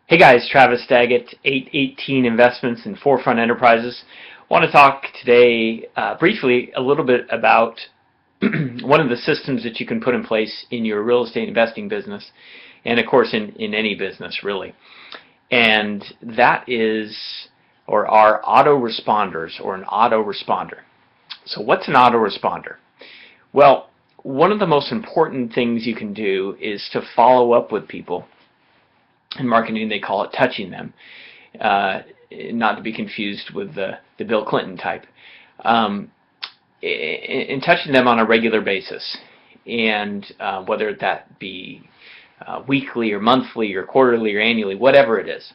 Hey guys, Travis Daggett, 818 Investments in Forefront Enterprises. I want to talk today briefly a little bit about one of the systems that you can put in place in your real estate investing business, and of course in any business really. And that is, or are autoresponders, or an autoresponder. So what's an autoresponder? Well, one of the most important things you can do is to follow up with people. In marketing, they call it touching them, not to be confused with the Bill Clinton type. In touching them on a regular basis, and whether that be weekly or monthly or quarterly or annually, whatever it is.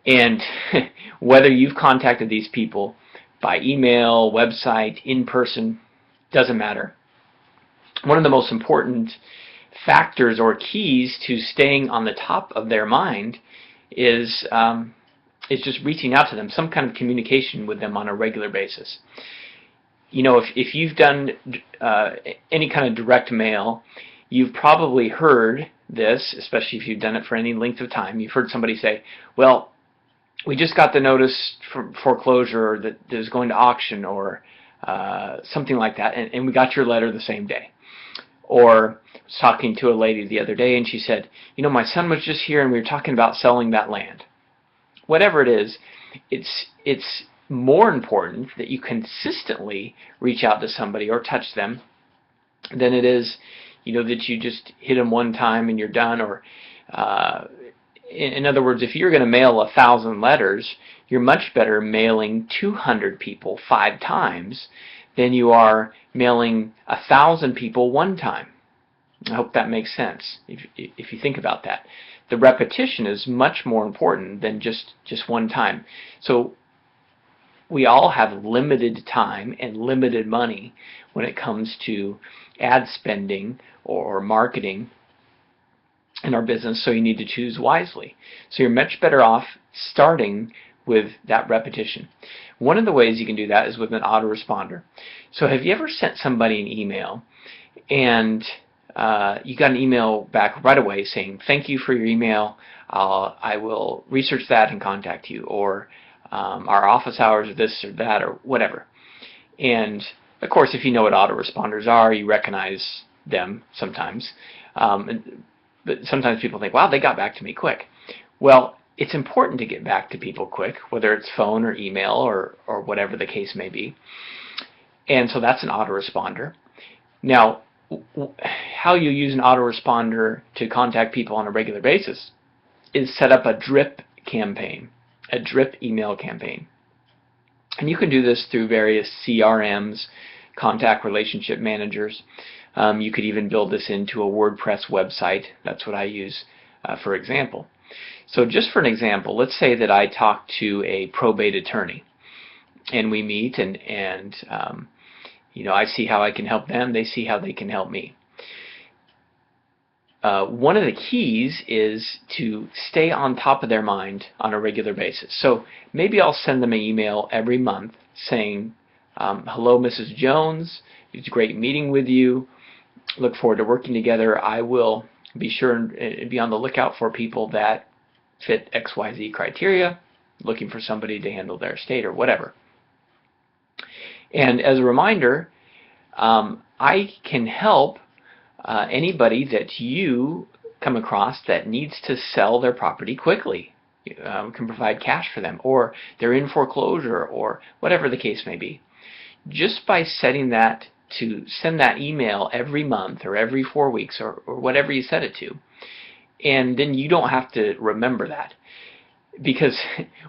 And whether you've contacted these people by email, website, in person, doesn't matter. One of the most important factors or keys to staying on the top of their mind is just reaching out to them, some kind of communication with them on a regular basis. You know, if you've done any kind of direct mail, you've probably heard this, especially if you've done it for any length of time. You've heard somebody say, well, we just got the notice from foreclosure that is going to auction, or something like that, and we got your letter the same day. Or I was talking to a lady the other day, and she said, you know, my son was just here and we were talking about selling that land. Whatever it is, it's more important that you consistently reach out to somebody or touch them than it is, you know, that you just hit them one time and you're done. Or in other words, if you're going to mail 1,000 letters, you're much better mailing 200 people 5 times than you are mailing 1,000 people one time. I hope that makes sense if you think about that. The repetition is much more important than just one time. So we all have limited time and limited money when it comes to ad spending or marketing in our business, so you need to choose wisely. So you're much better off starting with that repetition. One of the ways you can do that is with an autoresponder. So have you ever sent somebody an email and you got an email back right away saying, thank you for your email, I will research that and contact you, or our office hours are this or that or whatever. And of course, if you know what autoresponders are, you recognize them sometimes. But sometimes people think, wow, they got back to me quick. Well, it's important to get back to people quick, whether it's phone or email or whatever the case may be. And so that's an autoresponder. Now, how you use an autoresponder to contact people on a regular basis is set up a drip campaign, a drip email campaign. And you can do this through various CRMs, contact relationship managers. You could even build this into a WordPress website. That's what I use, for example. So just for an example, let's say that I talk to a probate attorney, and we meet, and you know, I see how I can help them, they see how they can help me. One of the keys is to stay on top of their mind on a regular basis. So maybe I'll send them an email every month saying, hello, Mrs. Jones, it's great meeting with you, look forward to working together. I will be sure and be on the lookout for people that fit XYZ criteria, looking for somebody to handle their estate or whatever. And as a reminder, I can help anybody that you come across that needs to sell their property quickly. Can provide cash for them, or they're in foreclosure, or whatever the case may be. Just by setting that to send that email every month or every 4 weeks or whatever you set it to, and then you don't have to remember that, because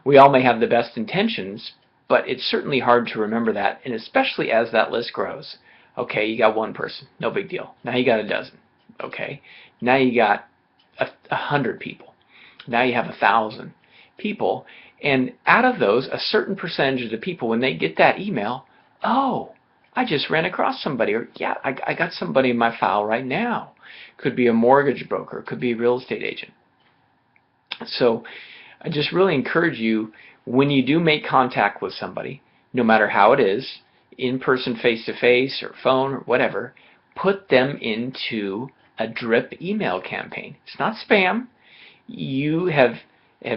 we all may have the best intentions, but it's certainly hard to remember that, and especially as that list grows. Okay, you got one person, no big deal. Now you got a dozen. Okay, now you got 100 people. Now you have 1,000 people, and out of those, a certain percentage of the people, when they get that email, oh, I just ran across somebody, or yeah, I got somebody in my file right now. Could be a mortgage broker, could be a real estate agent. So I just really encourage you, when you do make contact with somebody, no matter how it is, in person, face-to-face, or phone, or whatever, put them into a drip email campaign. It's not spam. You have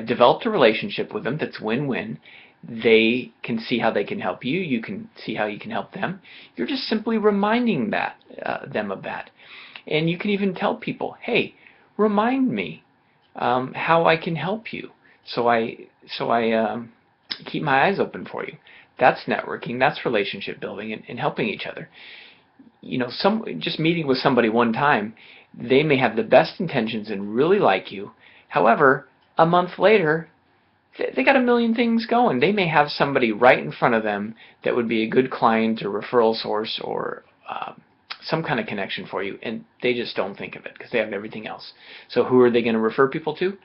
developed a relationship with them that's win-win. They can see how they can help you. You can see how you can help them. You're just simply reminding them of that. And you can even tell people, hey, remind me how I can help you, so I keep my eyes open for you. That's networking. That's relationship building and helping each other. Just meeting with somebody one time, they may have the best intentions and really like you. However, a month later, they got a million things going. They may have somebody right in front of them that would be a good client or referral source or some kind of connection for you, and they just don't think of it because they have everything else. So who are they going to refer people to?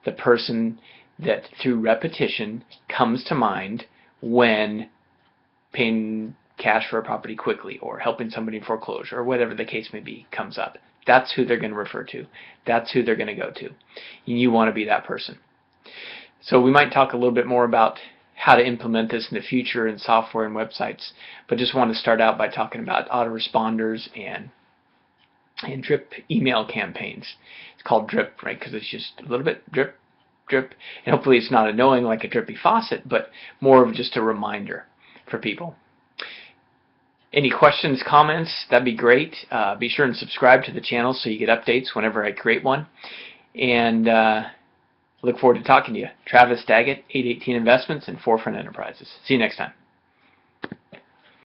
The person that through repetition comes to mind when paying cash for a property quickly or helping somebody in foreclosure or whatever the case may be comes up. That's who they're going to refer to. That's who they're going to go to. And you want to be that person. So we might talk a little bit more about how to implement this in the future in software and websites, but just want to start out by talking about autoresponders and drip email campaigns. It's called drip, right, because it's just a little bit drip, drip, and hopefully it's not annoying like a drippy faucet, but more of just a reminder for people. Any questions, comments, that'd be great. Be sure and subscribe to the channel so you get updates whenever I create one. And look forward to talking to you. Travis Daggett, 818 Investments and Forefront Enterprises. See you next time.